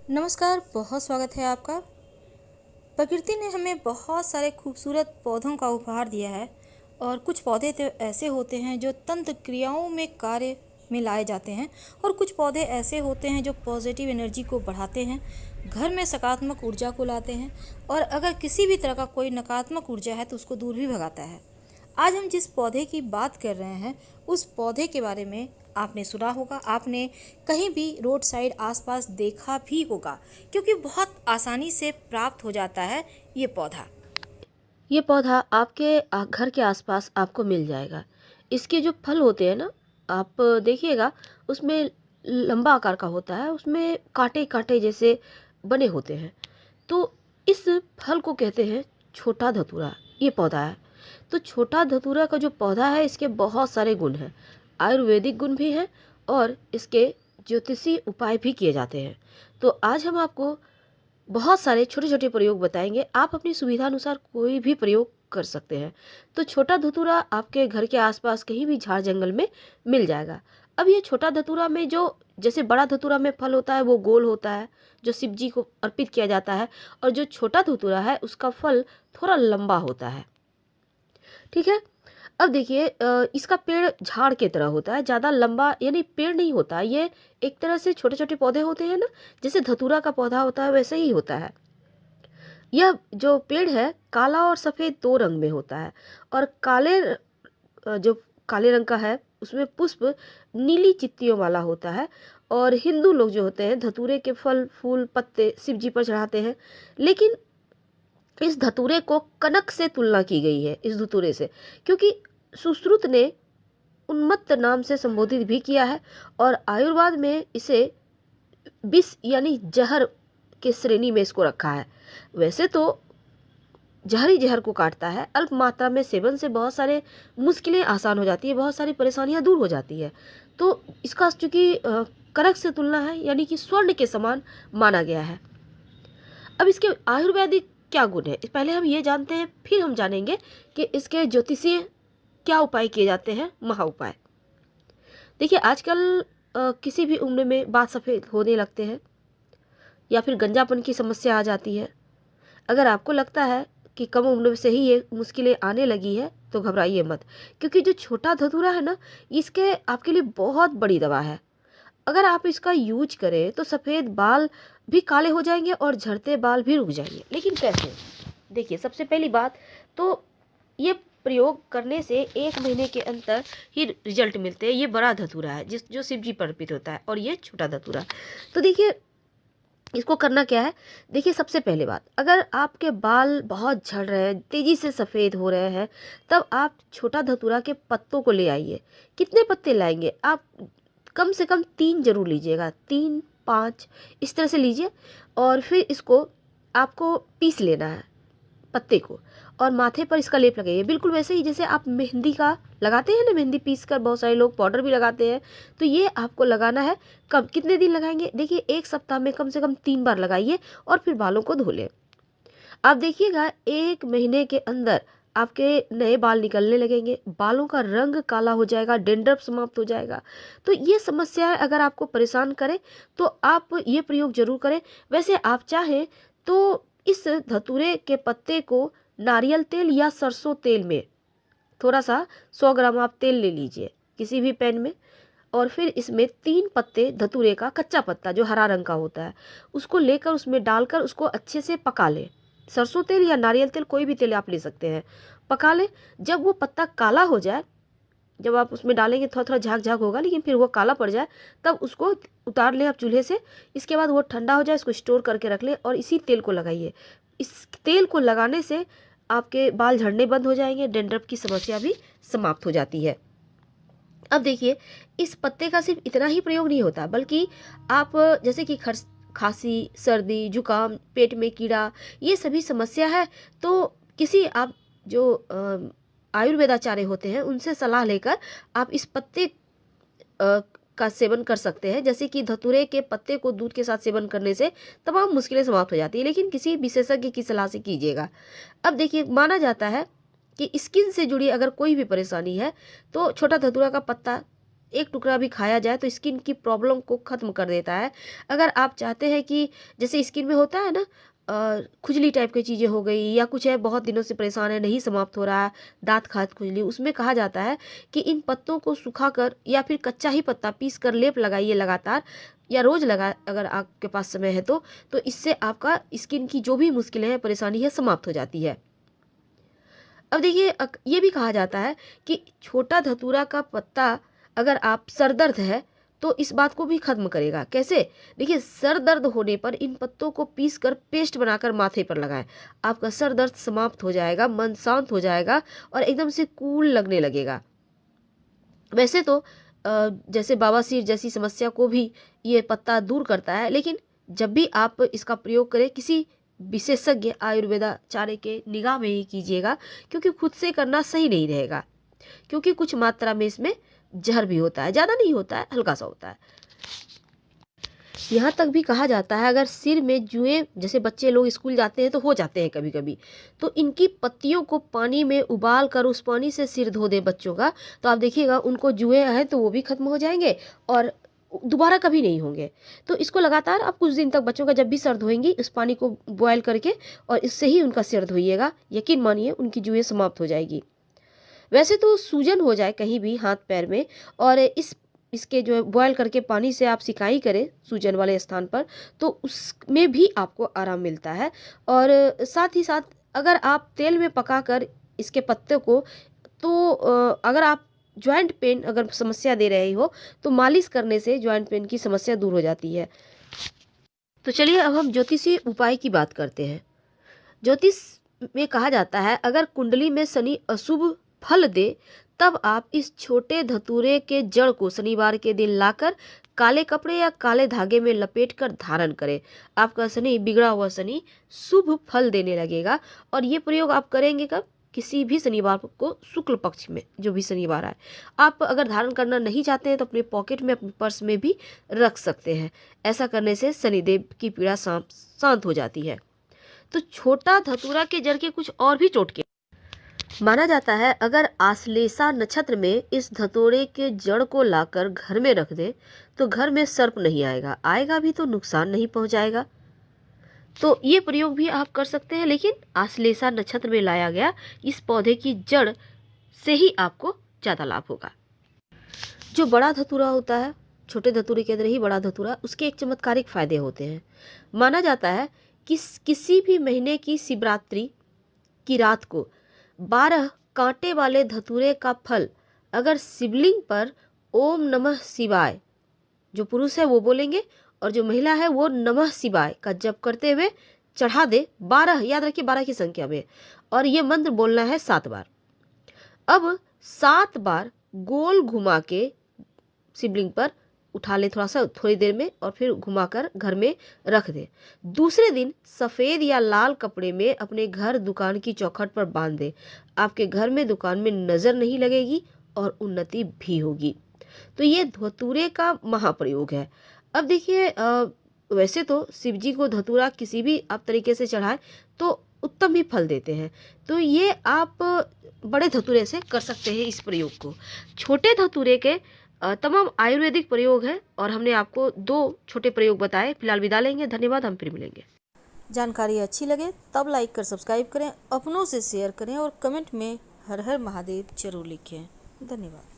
नमस्कार, बहुत स्वागत है आपका। प्रकृति ने हमें बहुत सारे खूबसूरत पौधों का उपहार दिया है और कुछ पौधे तो ऐसे होते हैं जो तंत्र क्रियाओं में कार्य में लाए जाते हैं और कुछ पौधे ऐसे होते हैं जो पॉजिटिव एनर्जी को बढ़ाते हैं, घर में सकारात्मक ऊर्जा को लाते हैं और अगर किसी भी तरह का कोई नकारात्मक ऊर्जा है तो उसको दूर भी भगाता है। आज हम जिस पौधे की बात कर रहे हैं उस पौधे के बारे में आपने सुना होगा, आपने कहीं भी रोड साइड आसपास देखा भी होगा, क्योंकि बहुत आसानी से प्राप्त हो जाता है ये पौधा। ये पौधा आपके घर के आसपास आपको मिल जाएगा। इसके जो फल होते हैं ना, आप देखिएगा उसमें लंबा आकार का होता है, उसमें कांटे कांटे जैसे बने होते हैं। तो इस फल को कहते हैं छोटा धतूरा। ये पौधा है। तो छोटा धतूरा का जो पौधा है इसके बहुत सारे गुण हैं, आयुर्वेदिक गुण भी हैं और इसके ज्योतिषी उपाय भी किए जाते हैं। तो आज हम आपको बहुत सारे छोटे छोटे प्रयोग बताएंगे। आप अपनी सुविधा अनुसार कोई भी प्रयोग कर सकते हैं। तो छोटा धतूरा आपके घर के आसपास कहीं भी झाड़ जंगल में मिल जाएगा। अब ये छोटा धतूरा में जो जैसे बड़ा धतूरा में फल होता है वो गोल होता है, जो शिव जी को अर्पित किया जाता है, और जो छोटा धतूरा है उसका फल थोड़ा लंबा होता है। ठीक है। अब देखिए, इसका पेड़ झाड़ के तरह होता है, ज़्यादा लंबा यानी पेड़ नहीं होता। ये एक तरह से छोटे छोटे पौधे होते हैं ना, जैसे धतूरा का पौधा होता है वैसे ही होता है। यह जो पेड़ है काला और सफ़ेद दो रंग में होता है, और जो काले रंग का है उसमें पुष्प नीली चित्तियों वाला होता है। और हिंदू लोग जो होते हैं धतूरे के फल फूल पत्ते शिव जी पर चढ़ाते हैं। लेकिन इस धतूरे को कनक से तुलना की गई है, इस धतूरे से, क्योंकि सुश्रुत ने उन्मत्त नाम से संबोधित भी किया है और आयुर्वेद में इसे विष यानी जहर के श्रेणी में इसको रखा है। वैसे तो जहरी जहर को काटता है, अल्प मात्रा में सेवन से बहुत सारे मुश्किलें आसान हो जाती है, बहुत सारी परेशानियां दूर हो जाती है। तो इसका चूंकि कनक से तुलना है यानी कि स्वर्ण के समान माना गया है। अब इसके आयुर्वेदिक क्या गुण है पहले हम ये जानते हैं, फिर हम जानेंगे कि इसके ज्योतिषीय क्या उपाय किए जाते हैं, महा उपाय। देखिए आजकल किसी भी उम्र में बाल सफ़ेद होने लगते हैं या फिर गंजापन की समस्या आ जाती है। अगर आपको लगता है कि कम उम्र से ही ये मुश्किलें आने लगी है तो घबराइए मत, क्योंकि जो छोटा धतूरा है ना, इसके आपके लिए बहुत बड़ी दवा है। अगर आप इसका यूज करें तो सफ़ेद बाल भी काले हो जाएंगे और झड़ते बाल भी रुक जाएंगे। लेकिन कैसे? देखिए, सबसे पहली बात तो ये प्रयोग करने से 1 महीने के अंदर ही रिजल्ट मिलते हैं। ये बड़ा धतूरा है जो शिव जी पर अर्पित होता है, और ये छोटा धतूरा। तो देखिए इसको करना क्या है। देखिए सबसे पहले बात, अगर आपके बाल बहुत झड़ रहे हैं, तेजी से सफ़ेद हो रहे हैं, तब आप छोटा धतूरा के पत्तों को ले आइए। कितने पत्ते लाएंगे आप? कम से कम 3 जरूर लीजिएगा, 3 5 इस तरह से लीजिए। और फिर इसको आपको पीस लेना है पत्ते को, और माथे पर इसका लेप लगाइए, बिल्कुल वैसे ही जैसे आप मेहंदी का लगाते हैं ना, मेहंदी पीस कर बहुत सारे लोग पाउडर भी लगाते हैं। तो ये आपको लगाना है। कब कितने दिन लगाएंगे? देखिए 1 सप्ताह में कम से कम 3 बार लगाइए और फिर बालों को धो लें। आप देखिएगा 1 महीने के अंदर आपके नए बाल निकलने लगेंगे, बालों का रंग काला हो जाएगा, डेंड्रफ समाप्त हो जाएगा। तो ये समस्याएं अगर आपको परेशान करें तो आप ये प्रयोग जरूर करें। वैसे आप चाहें तो इस धतूरे के पत्ते को नारियल तेल या सरसों तेल में थोड़ा सा 100 ग्राम आप तेल ले लीजिए किसी भी पैन में, और फिर इसमें 3 पत्ते धतूरे का कच्चा पत्ता जो हरा रंग का होता है उसको लेकर उसमें डालकर उसको अच्छे से पका लें। सरसों तेल या नारियल तेल कोई भी तेल आप ले सकते हैं, पका लें। जब वो पत्ता काला हो जाए, जब आप उसमें डालेंगे थोड़ा थोड़ा झाग झाग होगा लेकिन फिर वो काला पड़ जाए, तब उसको उतार लें आप चूल्हे से। इसके बाद वो ठंडा हो जाए, इसको स्टोर करके रख लें और इसी तेल को लगाइए। इस तेल को लगाने से आपके बाल झड़ने बंद हो जाएंगे, डेंड्रफ की समस्या भी समाप्त हो जाती है। अब देखिए इस पत्ते का सिर्फ इतना ही प्रयोग नहीं होता, बल्कि आप जैसे कि खांसी सर्दी जुकाम पेट में कीड़ा ये सभी समस्या है तो किसी आप जो आयुर्वेदाचार्य होते हैं उनसे सलाह लेकर आप इस पत्ते का सेवन कर सकते हैं। जैसे कि धतूरे के पत्ते को दूध के साथ सेवन करने से तमाम मुश्किलें समाप्त हो जाती है, लेकिन किसी विशेषज्ञ की सलाह से कीजिएगा। अब देखिए माना जाता है कि स्किन से जुड़ी अगर कोई भी परेशानी है तो छोटा धतूरा का पत्ता एक टुकड़ा भी खाया जाए तो स्किन की प्रॉब्लम को ख़त्म कर देता है। अगर आप चाहते हैं कि जैसे स्किन में होता है ना, खुजली टाइप की चीज़ें हो गई या कुछ है, बहुत दिनों से परेशान है, नहीं समाप्त हो रहा है, दाँत खाज खुजली, उसमें कहा जाता है कि इन पत्तों को सुखाकर या फिर कच्चा ही पत्ता पीस कर लेप लगाइए लगातार, या रोज़ लगा अगर आपके पास समय है तो इससे आपका स्किन की जो भी मुश्किलें हैं, परेशानी है, समाप्त हो जाती है। अब देखिए ये भी कहा जाता है कि छोटा धतूरा का पत्ता अगर आप सर दर्द है तो इस बात को भी खत्म करेगा। कैसे? देखिए, सर दर्द होने पर इन पत्तों को पीस कर पेस्ट बनाकर माथे पर लगाएं। आपका सर दर्द समाप्त हो जाएगा, मन शांत हो जाएगा और एकदम से कूल लगने लगेगा। वैसे तो जैसे बवासीर जैसी समस्या को भी ये पत्ता दूर करता है, लेकिन जब भी आप इसका प्रयोग करें किसी विशेषज्ञ आयुर्वेदाचार्य के निगाह में ही कीजिएगा, क्योंकि खुद से करना सही नहीं रहेगा, क्योंकि कुछ मात्रा में इसमें जहर भी होता है, ज़्यादा नहीं होता है, हल्का सा होता है। यहाँ तक भी कहा जाता है अगर सिर में जुएं, जैसे बच्चे लोग स्कूल जाते हैं तो हो जाते हैं कभी कभी, तो इनकी पत्तियों को पानी में उबाल कर उस पानी से सिर धो दें बच्चों का, तो आप देखिएगा उनको जुएं हैं तो वो भी खत्म हो जाएंगे और दोबारा कभी नहीं होंगे। तो इसको लगातार आप कुछ दिन तक बच्चों का जब भी सर धोएंगी इस पानी को बॉयल करके और इससे ही उनका सिर धोइएगा, यकीन मानिए उनकी जुएं समाप्त हो जाएगी। वैसे तो सूजन हो जाए कहीं भी हाथ पैर में और इसके जो है बॉयल करके पानी से आप सिकाई करें सूजन वाले स्थान पर, तो उसमें भी आपको आराम मिलता है। और साथ ही साथ अगर आप तेल में पकाकर इसके पत्ते को, तो अगर आप जॉइंट पेन अगर समस्या दे रहे हो तो मालिश करने से जॉइंट पेन की समस्या दूर हो जाती है। तो चलिए अब हम ज्योतिषीय उपाय की बात करते हैं। ज्योतिष में कहा जाता है अगर कुंडली में शनि अशुभ फल दे तब आप इस छोटे धतूरे के जड़ को शनिवार के दिन लाकर काले कपड़े या काले धागे में लपेटकर धारण करें। आपका शनि, बिगड़ा हुआ शनि, शुभ फल देने लगेगा। और ये प्रयोग आप करेंगे कब? किसी भी शनिवार को, शुक्ल पक्ष में जो भी शनिवार आए। आप अगर धारण करना नहीं चाहते हैं तो अपने पॉकेट में, अपने पर्स में भी रख सकते हैं। ऐसा करने से शनिदेव की पीड़ा शांत हो जाती है। तो छोटा धतूरा के जड़ के कुछ और भी टोटके माना जाता है। अगर आश्लेषा नक्षत्र में इस धतूरे के जड़ को लाकर घर में रख दे तो घर में सर्प नहीं आएगा, आएगा भी तो नुकसान नहीं पहुंचाएगा। तो ये प्रयोग भी आप कर सकते हैं, लेकिन आश्लेषा नक्षत्र में लाया गया इस पौधे की जड़ से ही आपको ज़्यादा लाभ होगा। जो बड़ा धतूरा होता है, छोटे धतूरे के अंदर ही बड़ा धतूरा, उसके एक चमत्कारिक फायदे होते हैं। माना जाता है कि किसी भी महीने की शिवरात्रि की रात को 12 कांटे वाले धतूरे का फल अगर शिवलिंग पर ओम नमः शिवाय, जो पुरुष है वो बोलेंगे और जो महिला है वो नमः शिवाय का जप करते हुए चढ़ा दे, 12, याद रखिए 12 की संख्या में, और ये मंत्र बोलना है 7 बार। अब 7 बार गोल घुमा के शिवलिंग पर उठा ले थोड़ा सा, थोड़ी देर में, और फिर घुमाकर घर में रख दे। दूसरे दिन सफ़ेद या लाल कपड़े में अपने घर दुकान की चौखट पर बांध दे। आपके घर में, दुकान में नज़र नहीं लगेगी और उन्नति भी होगी। तो ये धतूरे का महाप्रयोग है। अब देखिए वैसे तो शिव जी को धतूरा किसी भी आप तरीके से चढ़ाएं तो उत्तम ही फल देते हैं। तो ये आप बड़े धतूरे से कर सकते हैं इस प्रयोग को। छोटे धतूरे के तमाम आयुर्वेदिक प्रयोग हैं और हमने आपको 2 छोटे प्रयोग बताए। फिलहाल विदा लेंगे, धन्यवाद, हम फिर मिलेंगे। जानकारी अच्छी लगे तब लाइक कर सब्सक्राइब करें, अपनों से शेयर करें और कमेंट में हर हर महादेव जरूर लिखें। धन्यवाद।